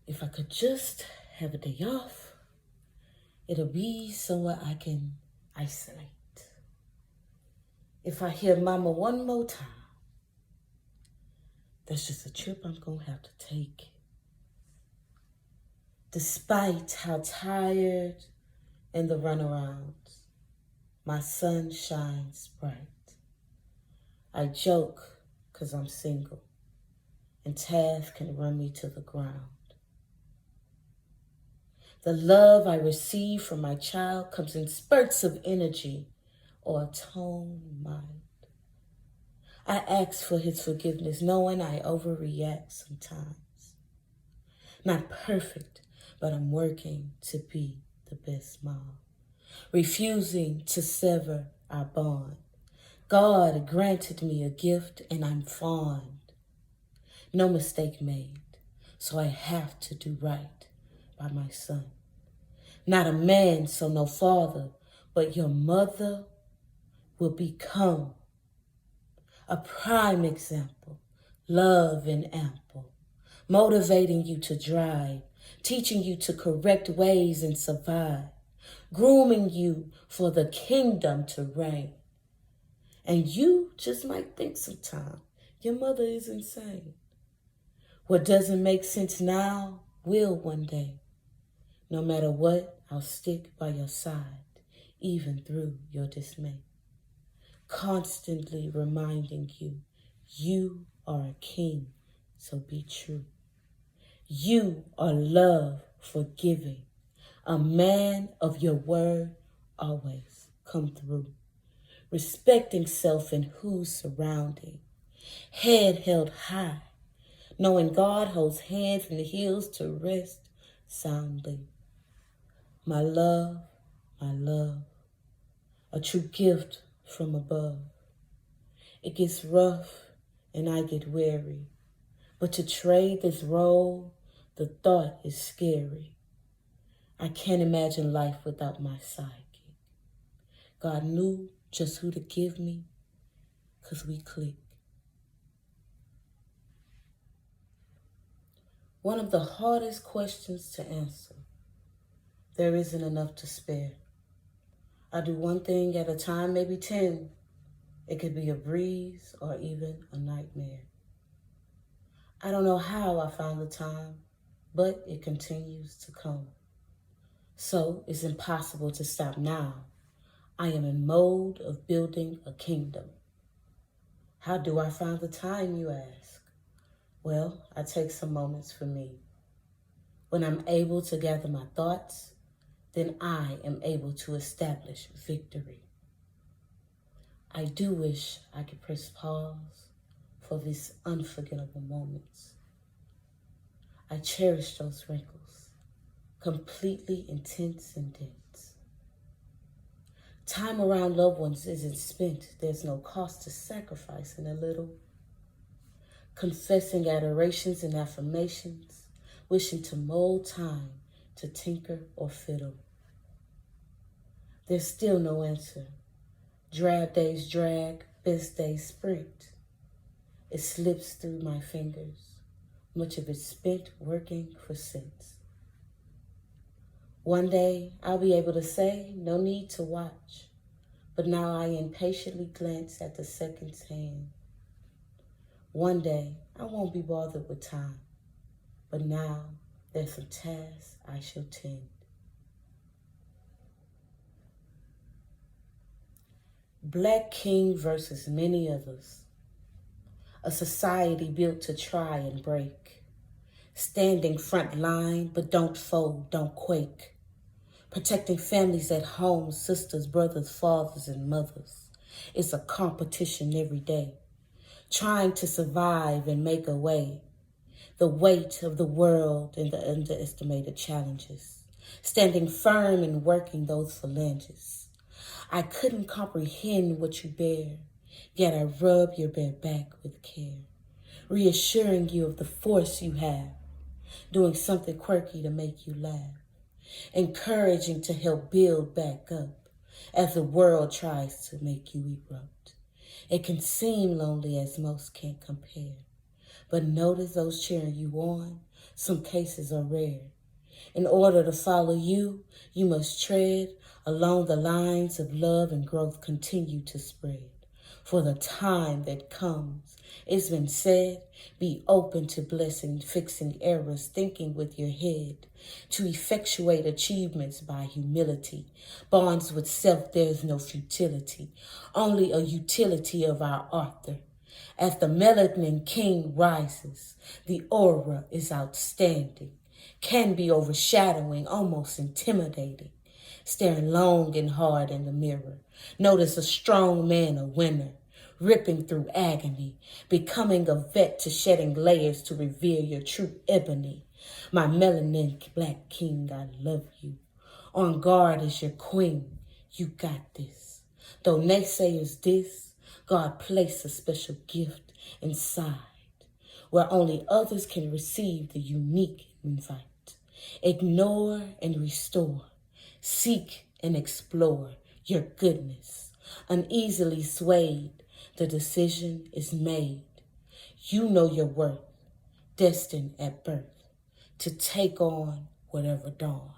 If I could just have a day off, it'll be somewhere I can isolate. If I hear mama one more time, that's just a trip I'm gonna have to take. Despite how tired and the runarounds, my sun shines bright. I joke 'cause I'm single, and Taff can run me to the ground. The love I receive from my child comes in spurts of energy or a toned mind. I ask for his forgiveness, knowing I overreact sometimes. Not perfect, but I'm working to be the best mom, refusing to sever our bond. God granted me a gift and I'm fond. No mistake made, so I have to do right by my son. Not a man, so no father, but your mother will become a prime example, love and ample, motivating you to drive, teaching you to correct ways and survive, grooming you for the kingdom to reign. And you just might think sometime your mother is insane. What doesn't make sense now will one day. No matter what, I'll stick by your side, even through your dismay. Constantly reminding you, you are a king, so be true. You are love, forgiving, a man of your word, always come through. Respecting self and who's surrounding, head held high, knowing God holds hands and heels to rest soundly. My love, a true gift from above. It gets rough and I get weary, but to trade this role, the thought is scary. I can't imagine life without my sidekick. God knew just who to give me, 'cause we click. One of the hardest questions to answer. There isn't enough to spare. I do one thing at a time, maybe 10. It could be a breeze or even a nightmare. I don't know how I found the time, but it continues to come. So it's impossible to stop now. I am in mode of building a kingdom. How do I find the time, you ask? Well, I take some moments for me. When I'm able to gather my thoughts, then I am able to establish victory. I do wish I could press pause for these unforgettable moments. I cherish those wrinkles, completely intense and dense. Time around loved ones isn't spent. There's no cost to sacrificing a little. Confessing adorations and affirmations, wishing to mold time to tinker or fiddle. There's still no answer. Drab days drag, best days sprint. It slips through my fingers, much of it spent working for sense. One day I'll be able to say, no need to watch, but now I impatiently glance at the seconds hand. One day I won't be bothered with time, but now there's some tasks I shall tend. Black King versus many others. A society built to try and break. Standing front line, but don't fold, don't quake. Protecting families at home, sisters, brothers, fathers, and mothers. It's a competition every day. Trying to survive and make a way. The weight of the world and the underestimated challenges. Standing firm and working those phalanges. I couldn't comprehend what you bear, yet I rub your bare back with care, reassuring you of the force you have, doing something quirky to make you laugh, encouraging to help build back up as the world tries to make you erupt. It can seem lonely as most can't compare, But notice those cheering you on, some cases are rare. In order to follow you, you must tread along the lines of love and growth continue to spread. For the time that comes, it's been said, be open to blessing, fixing errors, thinking with your head, to effectuate achievements by humility. Bonds with self, there's no futility, only a utility of our author. As the melanin king rises, the aura is outstanding, can be overshadowing, almost intimidating. Staring long and hard in the mirror, notice a strong man, a winner, ripping through agony, becoming a vet to shedding layers to reveal your true ebony. My melanin black king, I love you. On guard as your queen, you got this. Though naysayers diss, God placed a special gift inside, where only others can receive the unique invite. Ignore and restore. Seek and explore your goodness. Uneasily swayed, the decision is made. You know your worth, destined at birth to take on whatever dawn.